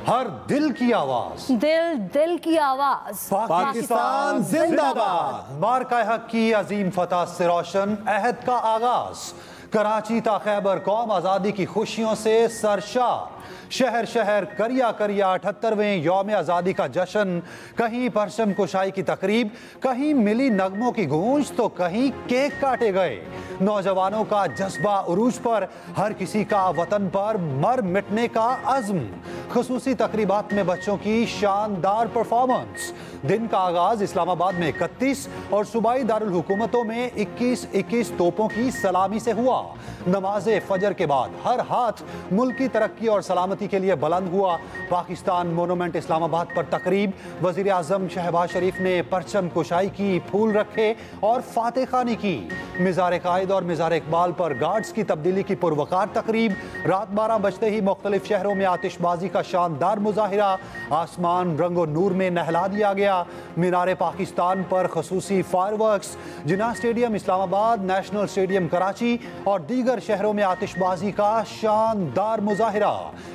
हर दिल की आवाज, दिल की आवाज, पाकिस्तान जिंदाबाद। मार्का हक की अजीम फतह से रोशन अहद का आगाज। कराची ता खैबर कौम आज़ादी की खुशियों से सरशार। शहर शहर करिया करिया 78वें यौम आज़ादी का जश्न। कहीं परचम कुशाई की तकरीब, कहीं मिली नगमों की गूंज तो कहीं केक काटे गए। नौजवानों का जज्बा उरूज पर, हर किसी का वतन पर मर मिटने का अज़्म। खुसूसी तकरीबात में बच्चों की शानदार परफॉर्मेंस। दिन का आगाज इस्लामाबाद में 31 और सूबाई दारुल हुकूमतों में 21-21 तोपों की सलामी से हुआ। नमाज़े फजर के बाद हर हाथ मुल्क की तरक्की और सलामती के लिए बुलंद हुआ। पाकिस्तान मोनूमेंट इस्लामाबाद पर तकरीब। वज़ीर आज़म शहबाज शरीफ ने परचम कुशाई की, फूल रखे और फातह खानी की। मिज़ार कायद और मिज़ार इकबाल पर गार्ड्स की तब्दीली की पुरवकार तकरीब। रात 12 बजते ही मुख्तलिफ शहरों में आतिशबाजी का शानदार मुजाहिरा। आसमान रंगो नूर में नहला दिया गया। मीनार पाकिस्तान पर खसूसी fireworks. Jinnah stadium Islamabad, national stadium Karachi और दीगर शहरों में आतिशबाजी का शानदार मुजाहिरा।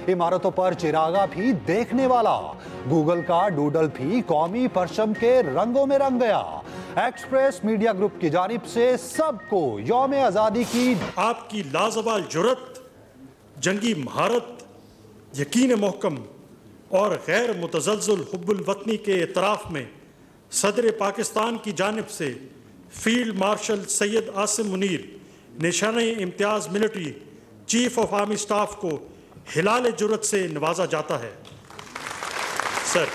इमारतों पर चिरागा भी देखने वाला। गूगल का डूडल भी कौमी परचम के रंगों में रंग गया। एक्सप्रेस मीडिया ग्रुप की जानिब से सबको यौम आज़ादी की आपकी लाजवाल जुर्रत, जंगी महारत, यकीन मोहकम और गैर मुतज़ल्ज़िल हुब्बुल वतनी के इतराफ़ में सदर पाकिस्तान की जानिब से field marshal Syed Asim Munir Nishan-e Imtiaz military chief of army staff को हिलाल जुर्रत से नवाजा जाता है। सर,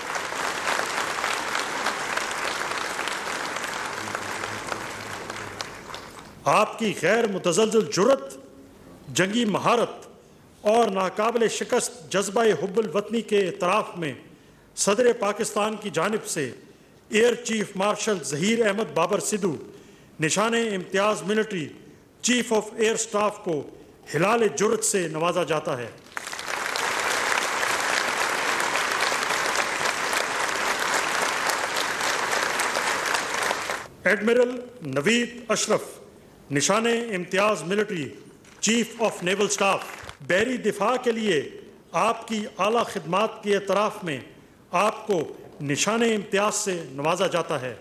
आपकी गैर मुतज़ल्ज़िल जुर्रत, जंगी महारत और नाकाबिल शिकस्त जज्बा हुब्बुल वतनी के इतराफ़ में सदर पाकिस्तान की जानिब से air chief marshal Zaheer Ahmed Babar Sidhu Nishan-e Imtiaz military chief of air staff को हिलाल जुर्रत से नवाजा जाता है। Admiral Naveed Ashraf Nishan-e Imtiaz military chief of naval staff बहरी दिफा के लिए आपकी आला खिदमात के एतराफ़ में आपको निशाने इम्तियाज़ से नवाजा जाता है।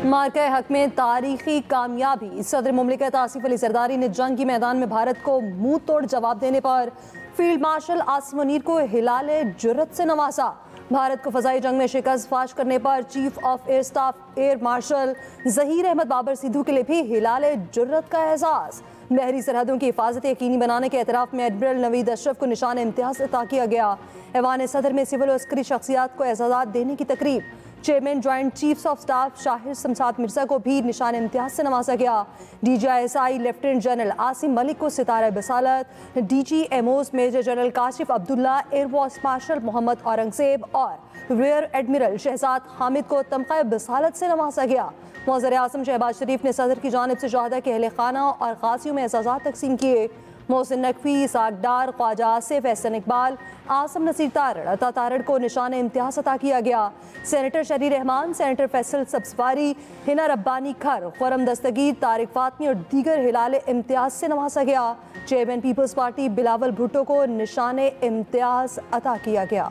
मार्का हक में तारीखी कामयाबी। सदर मुमलिकत आसिफ अली जरदारी ने जंग के मैदान में भारत को मुंह तोड़ जवाब देने पर फील्ड मार्शल आसिम मुनीर को हिलाले जुर्रत से नवाजा। भारत को फजाई जंग में शिकस्त फाश करने पर chief of air staff air marshal Zaheer Ahmed Babar Sidhu के लिए भी हिलाले जुर्रत का एहसास। बहरी सरहदों की हिफाजत यकीनी बनाने के एतराफ़ में एडमिरल नवीद अशरफ को निशान इम्तियाज़ अता किया गया। ऐवान सदर में सिविल और अस्करी शख्सियात को एजाज़ात देने की तकरीब। Chairman joint chiefs of staff Sahir Shamshad Mirza को भी निशान इम्तियाज़ से नवाजा गया। DGISI lieutenant general Asim Malik को Sitara Basalat, DGMOs major general Kashif Abdullah, air vice marshal Mohammad Aurangzeb और रियर एडमिरल शहजाद हामिद को तमग़ा बसालत से नवाजा गया। वज़ीर आज़म शहबाज शरीफ ने सदर की जानिब से शहादा के अहले खाना और गाज़ियों में एजाज़ात तकसीम किए। मोहसिन नकवी, सागडार, ख्वाजा आसिफ, एहसन इकबाल, आसम नसीर तारड़, अता तारड़ को निशान इम्तियाज़ अता किया गया। सेनेटर शरी रहमान, सेनेटर फैसल सब्सवारी, हिना रब्बानी खर, खुरम दस्तगीर, तारिक फातमी और दीगर हिलाल इम्तियाज़ से नवाजा गया। Chairman Peoples Party Bilawal Bhutto को निशान इम्तियाज़ अता किया गया।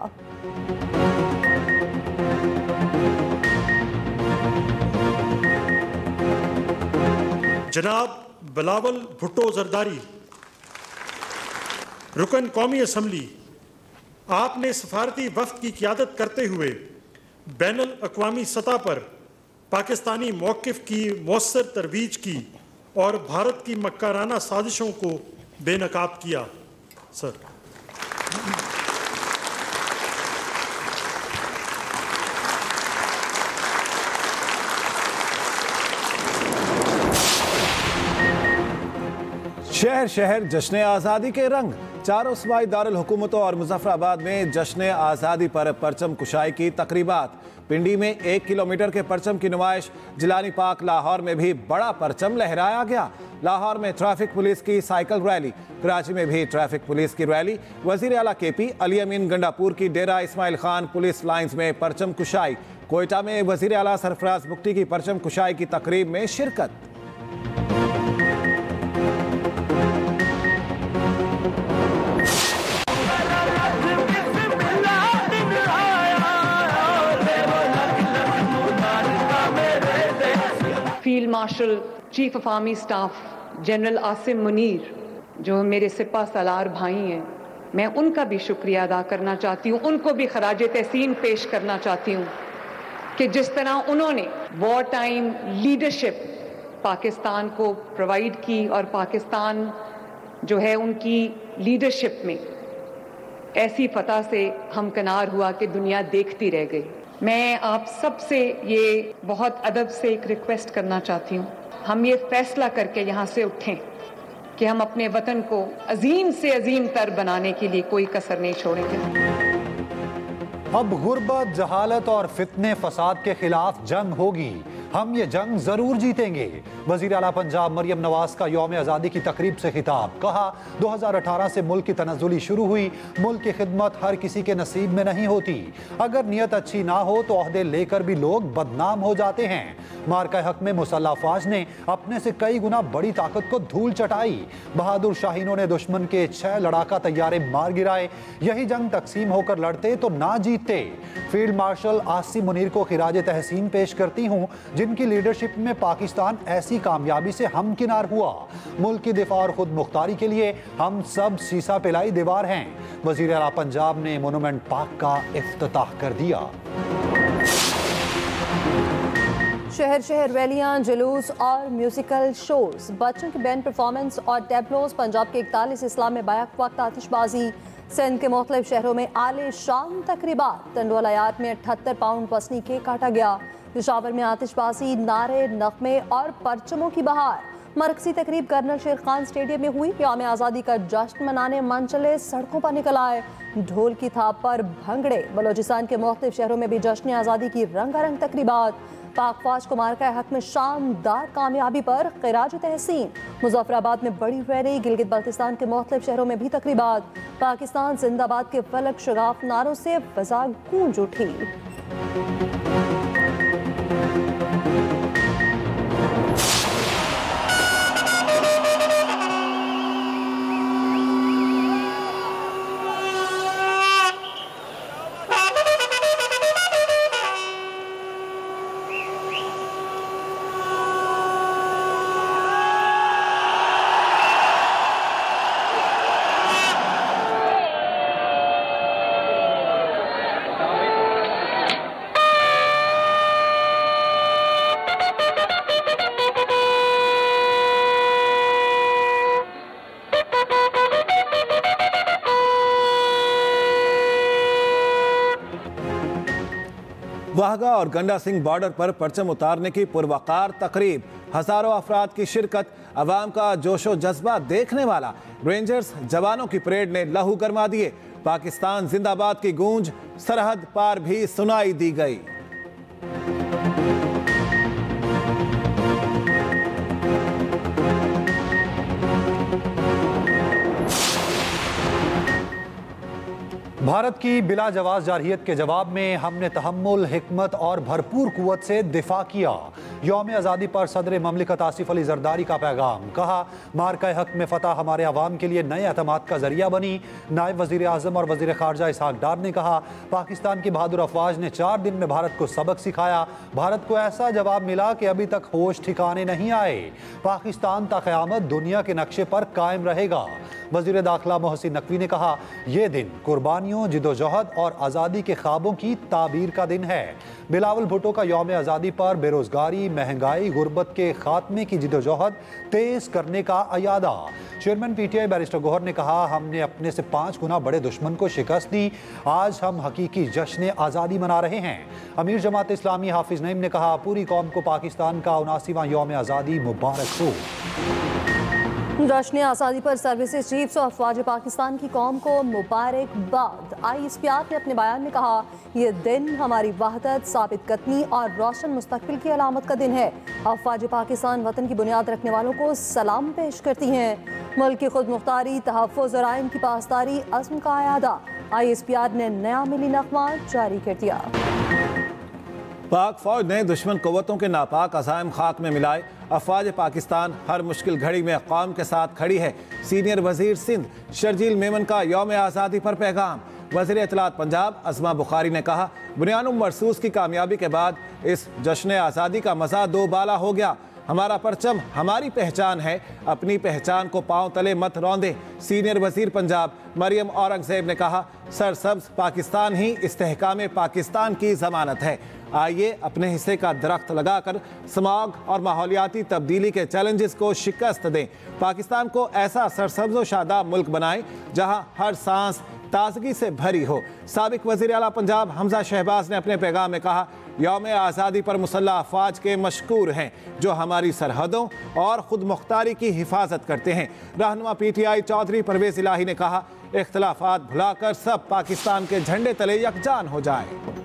जनाब बिलावल भुट्टो जरदारी, रुकन कौमी असम्बली, आपने सफारती वफ़द की क़ियादत करते हुए बैनुल अक़वामी सतह पर पाकिस्तानी मौक़िफ़ की मौसर तरवीज की और भारत की मक्काराना साजिशों को बेनकाब किया। सर, शहर शहर जश्न आज़ादी के रंग। चारों सूबाई दारुल हुकूमतों और मुजफ्फराबाद में जश्न आज़ादी पर परचम कुशाई की तकरीबात। पिंडी में 1 किलोमीटर के परचम की नुमाइश। जिलानी पाक लाहौर में भी बड़ा परचम लहराया गया। लाहौर में ट्रैफिक पुलिस की साइकिल रैली, कराची में भी ट्रैफिक पुलिस की रैली। वज़ीर आला KP अली अमीन गंडापुर की डेरा इस्माइल खान पुलिस लाइन्स में परचम कुशाई। कोयटा में वज़ीर आला सरफराज बुख्ती की परचम कुशाई की तकरीब में शिरकत। Field marshal chief of army staff general Asim Munir, जो मेरे सिपा सालार भाई हैं, मैं उनका भी शुक्रिया अदा करना चाहती हूँ, उनको भी खराज तहसीन पेश करना चाहती हूँ कि जिस तरह उन्होंने वॉर टाइम लीडरशिप पाकिस्तान को प्रोवाइड की और पाकिस्तान जो है उनकी लीडरशिप में ऐसी फतह से हमकिनार हुआ कि दुनिया देखती रह गई। मैं आप सबसे ये बहुत अदब से एक रिक्वेस्ट करना चाहती हूँ, हम ये फैसला करके यहाँ से उठें कि हम अपने वतन को अजीम से अजीम तर बनाने के लिए कोई कसर नहीं छोड़ेंगे। अब गुर्बत, जहालत और फितने फसाद के खिलाफ जंग होगी, हम ये जंग जरूर जीतेंगे। वजीर आला पंजाब मरियम नवाज का यौम आज़ादी की तकरीब से खिताब। कहा 2018 से मुल्क की तनज़्ज़ुली शुरू हुई, मुल्क की खिदमत हर किसी के नसीब में नहीं होती। अगर नीयत अच्छी ना हो तो ओहदे लेकर भी लोग बदनाम हो जाते हैं। मार्का हक में मुसल्लह अफवाज ने अपने से कई गुना बड़ी ताकत को धूल चटाई। बहादुर शाहीनों ने दुश्मन के 6 लड़ाका तैयारे मार गिराए। यही जंग तकसीम होकर लड़ते तो ना जीतते। फील्ड मार्शल आसिम मुनीर को खिराज तहसीन पेश करती हूँ, जिनकी लीडरशिप में पाकिस्तान ऐसी कामयाबी से हमकिनार हुआ। मुल्क की दिफा और खुद मुख्तारी के लिए हम सब सीसा पिलाई दीवार हैं। वजीर आला पंजाब ने मोनूमेंट पार्क का इफ्तिताह कर दिया। शहर शहर रैलियां, जुलूस और म्यूजिकल शोज, बच्चों की बैंड परफॉर्मेंस और टैबलोज। पंजाब के 41 इस्लाम में बैक वक्त आतिशबाजी। सिंध के मुख्तलिफ शहरों में आले शाम तकरीबात। टंडोलायात में 78 पाउंड वज़नी केक काटा गया। पेशावर में आतिशबाजी, नारे, नगमे और परचमों की बहार। मरकजी तकरीब कर्नल शेर खान स्टेडियम में हुई। यौम आज़ादी का जश्न मनाने मनचले सड़कों पर निकल आए। ढोल की थाप पर भंगड़े। बलोचिस्तान के मुख्तलिफ शहरों में भी जश्न आज़ादी की रंगारंग तकरीबात। पाक फौज को मार्का हक में शानदार कामयाबी पर खिराज तहसीन। मुजफ्फराबाद में बड़ी रैली। गिलगित बल्तिस्तान के मुख्तलिफ शहरों में भी तकरीबात। पाकिस्तान जिंदाबाद के फलक शगाफ नारों से फिजा गूंज उठी। वाहगा और गंडा सिंह बॉर्डर पर परचम उतारने की पुरवकार तकरीब। हजारों अफराद की शिरकत, अवाम का जोशो जज्बा देखने वाला। रेंजर्स जवानों की परेड ने लहू गरमा दिए। पाकिस्तान जिंदाबाद की गूंज सरहद पार भी सुनाई दी गई। भारत की बिला जवाज जारहियत के जवाब में हमने तहम्मुल, हिकमत और भरपूर कुव्वत से दिफा किया। यौम आज़ादी पर सदर ममलिकत आसिफ अली जरदारी का पैगाम। कहा मार्का हक में फतह हमारे अवाम के लिए नए अतमाद का जरिया बनी। नायब वजीर आज़म और वजीर खारजा इसहाक डार ने कहा पाकिस्तान की बहादुर अफवाज ने 4 दिन में भारत को सबक सिखाया। भारत को ऐसा जवाब मिला कि अभी तक होश ठिकाने नहीं आए। पाकिस्तान ता क़यामत दुनिया के नक्शे पर कायम रहेगा। वजीर दाखिला मोहसिन नकवी ने कहा यह दिन कुर्बानियों, जिदोजहद और आज़ादी के ख्वाबों की ताबीर का दिन है। बिलावल भुट्टो का यौम आज़ादी पर बेरोजगारी, महंगाई, गुर्बत के खात्मे की जिदोजहद तेज करने का अयादा। चेयरमैन PTI बैरिस्टर गौहर ने कहा हमने अपने से 5 गुना बड़े दुश्मन को शिकस्त दी। आज हम हकीकी जश्न आज़ादी मना रहे हैं। अमीर जमात इस्लामी हाफिज नईम ने कहा पूरी कौम को पाकिस्तान का 79वां यौम आज़ादी मुबारक हो। जश्न आज़ादी पर सर्विसेज चीफ्स और अफवाज पाकिस्तान की कौम को मुबारकबाद। ISPR ने अपने बयान में कहा यह दिन हमारी वहदत, साबित कदमी और रोशन मुस्तकबिल की अलामत का दिन है। अफवाज पाकिस्तान वतन की बुनियाद रखने वालों को सलाम पेश करती हैं। मुल्क की खुद मुख्तारी, तहफ़्फ़ुज़ और आइन की पासदारी अज़्म का अयादा। ISPR ने नया मिली नगमा जारी कर दिया। पाक फौज ने दुश्मन कुव्वतों के नापाक अज़ाइम खाक में मिलाए। अफवाज पाकिस्तान हर मुश्किल घड़ी में कौम के साथ खड़ी है। सीनियर वजीर सिंध शर्जील मेमन का यौम आज़ादी पर पैगाम। वज़ीर इत्तलात पंजाब अज़मा बुखारी ने कहा बुनियानुम मरसूस की कामयाबी के बाद इस जश्न आज़ादी का मज़ा दो बाला हो गया। हमारा परचम हमारी पहचान है, अपनी पहचान को पांव तले मत रौंदे। सीनियर वजीर पंजाब मरियम औरंगजेब ने कहा, सरसब्ज पाकिस्तान ही इस्तेहकाम पाकिस्तान की जमानत है। आइए अपने हिस्से का दरख्त लगाकर स्मॉग और माहौलियाती तब्दीली के चैलेंजेस को शिकस्त दें। पाकिस्तान को ऐसा सरसब्ज व शादाब मुल्क बनाएं जहां हर सांस ताजगी से भरी हो। साबिक वज़ीर आला पंजाब हमजा शहबाज ने अपने पैगाम में कहा, यौम आज़ादी पर मुसल्लह अफ़वाज के मशकूर हैं जो हमारी सरहदों और खुद मुख्तारी की हिफाजत करते हैं। रहनुमा PTI चौधरी परवेज़ इलाही ने कहा, इख्तिलाफात भुलाकर सब पाकिस्तान के झंडे तले यकजान हो जाए।